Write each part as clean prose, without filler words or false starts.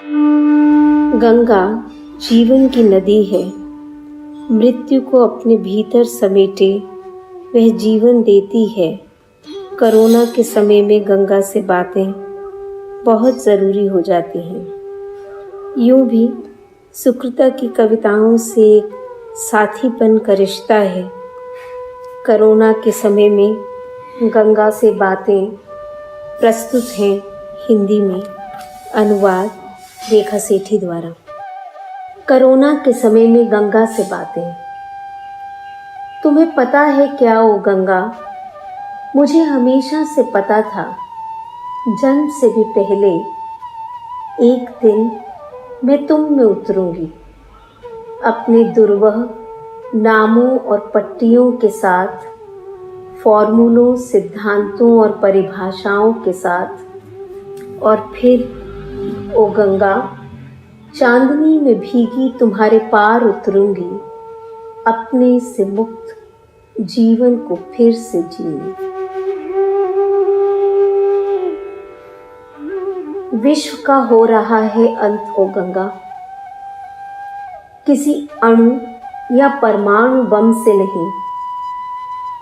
गंगा जीवन की नदी है। मृत्यु को अपने भीतर समेटे वह जीवन देती है। कोरोना के समय में गंगा से बातें बहुत ज़रूरी हो जाती हैं। यूँ भी सुकृता की कविताओं से एक साथीपन का रिश्ता है। कोरोना के समय में गंगा से बातें प्रस्तुत हैं हिंदी में, अनुवाद रेखा सेठी द्वारा। कोरोना के समय में गंगा से बातें। तुम्हें पता है क्या ओ गंगा, मुझे हमेशा से पता था, जन्म से भी पहले एक दिन मैं तुम में उतरूंगी। अपने दुर्वह नामों और पट्टियों के साथ, फॉर्मूलों, सिद्धांतों और परिभाषाओं के साथ, और फिर ओ गंगा, चांदनी में भीगी तुम्हारे पार उतरूंगी, अपने से मुक्त जीवन को फिर से जीने। विश्व का हो रहा है अंत ओ गंगा, किसी अणु या परमाणु बम से नहीं,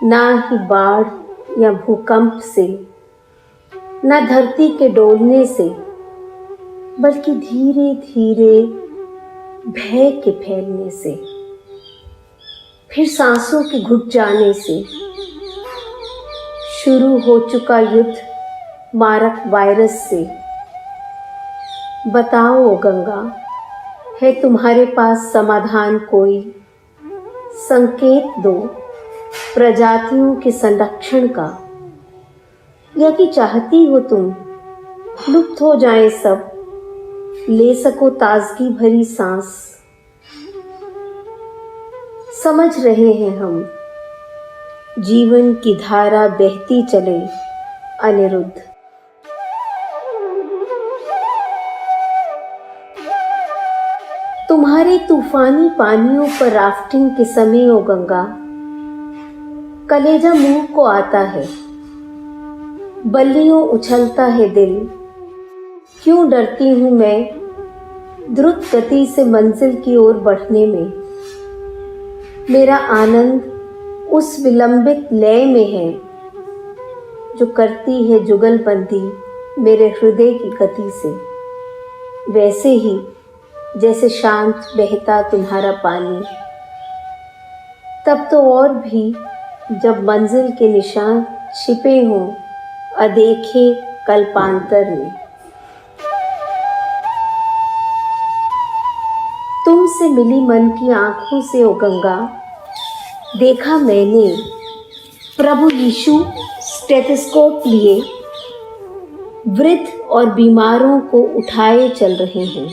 ना ही बाढ़ या भूकंप से, ना धरती के डोलने से, बल्कि धीरे धीरे भय के फैलने से, फिर सांसों के घुट जाने से। शुरू हो चुका युद्ध मारक वायरस से। बताओ गंगा, है तुम्हारे पास समाधान कोई? संकेत दो प्रजातियों के संरक्षण का, या कि चाहती हो तुम लुप्त हो जाएं सब, ले सको ताजगी भरी सांस। समझ रहे हैं हम, जीवन की धारा बहती चले अनिरुद्ध। तुम्हारे तूफानी पानियों पर राफ्टिंग के समय ओ गंगा, कलेजा मुंह को आता है, बल्लियों उछलता है दिल। क्यों डरती हूं मैं द्रुत गति से मंजिल की ओर बढ़ने में। मेरा आनंद उस विलंबित लय में है जो करती है जुगलबंदी मेरे हृदय की गति से। वैसे ही जैसे शांत बहता तुम्हारा पानी, तब तो और भी जब मंजिल के निशान छिपे हों अदेखे कल्पांतर में। तुमसे मिली मन की आंखों से ओ गंगा, देखा मैंने प्रभु यीशु स्टेथोस्कोप लिए वृद्ध और बीमारों को उठाए चल रहे हैं।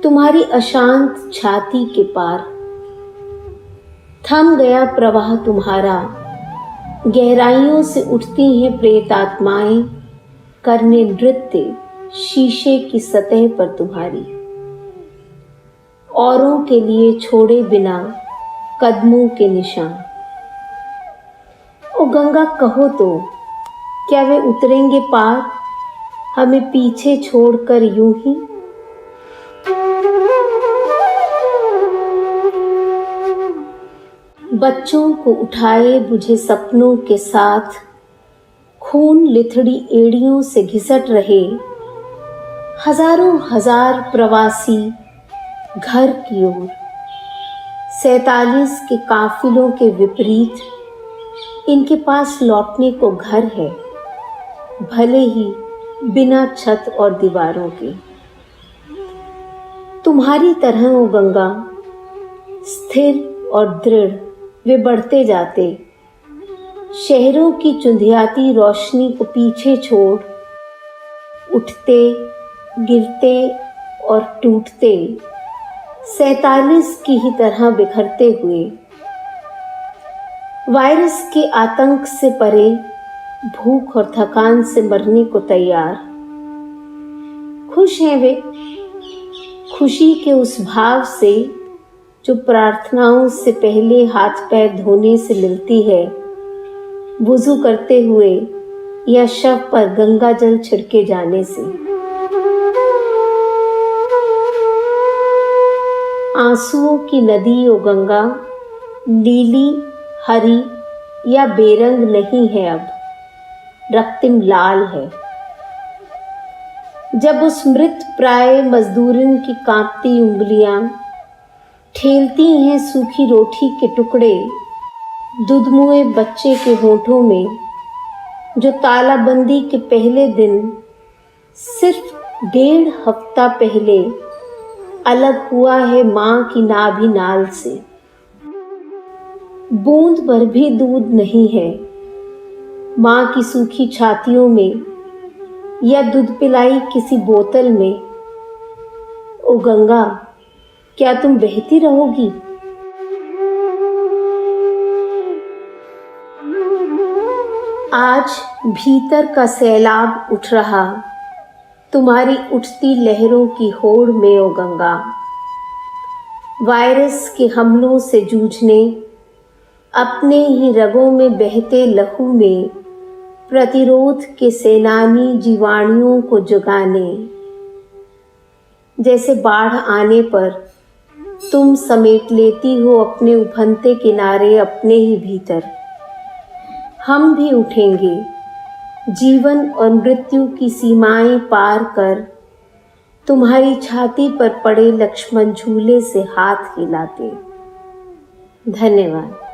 तुम्हारी अशांत छाती के पार थम गया प्रवाह तुम्हारा। गहराइयों से उठती हैं प्रेतात्माएं करने नृत्य शीशे की सतह पर तुम्हारी। औरों के लिए छोड़े बिना कदमों के निशान। ओ गंगा कहो तो, क्या वे उतरेंगे पार हमें पीछे छोड़कर यूं ही? बच्चों को उठाए बुझे सपनों के साथ, खून लिथड़ी एड़ियों से घिसट रहे हजारों हजार प्रवासी घर की ओर। 47 के काफिलों के विपरीत इनके पास लौटने को घर है, भले ही बिना छत और दीवारों के। तुम्हारी तरह ओ गंगा, स्थिर और दृढ़ वे बढ़ते जाते, शहरों की चुंधियाती रोशनी को पीछे छोड़, उठते गिरते और टूटते 47 की ही तरह बिखरते हुए। वायरस के आतंक से परे, भूख और थकान से मरने को तैयार। खुश हैं वे, खुशी के उस भाव से जो प्रार्थनाओं से पहले हाथ पैर धोने से मिलती है, वुज़ू करते हुए या शव पर गंगा जल छिड़के जाने से। आंसुओं की नदी ओ गंगा, नीली, हरी या बेरंग नहीं है अब, रक्तिम लाल है। जब उस मृत प्राय मजदूरन की कांपती उंगलियां ठेलती हैं सूखी रोटी के टुकड़े दुधमुए बच्चे के होठों में, जो तालाबंदी के पहले दिन सिर्फ 1.5 हफ्ता पहले अलग हुआ है मां की नाभि नाल से। बूंद भर भी दूध नहीं है मां की सूखी छातियों में या दूध पिलाई किसी बोतल में। ओ गंगा, क्या तुम बहती रहोगी? आज भीतर का सैलाब उठ रहा तुम्हारी उठती लहरों की होड़ में ओ गंगा। वायरस के हमलों से जूझने, अपने ही रगों में बहते लहू में प्रतिरोध के सेनानी जीवाणुओं को जगाने। जैसे बाढ़ आने पर तुम समेट लेती हो अपने उफनते किनारे अपने ही भीतर, हम भी उठेंगे जीवन और मृत्यु की सीमाएं पार कर, तुम्हारी छाती पर पड़े लक्ष्मण झूले से हाथ हिलाते। धन्यवाद।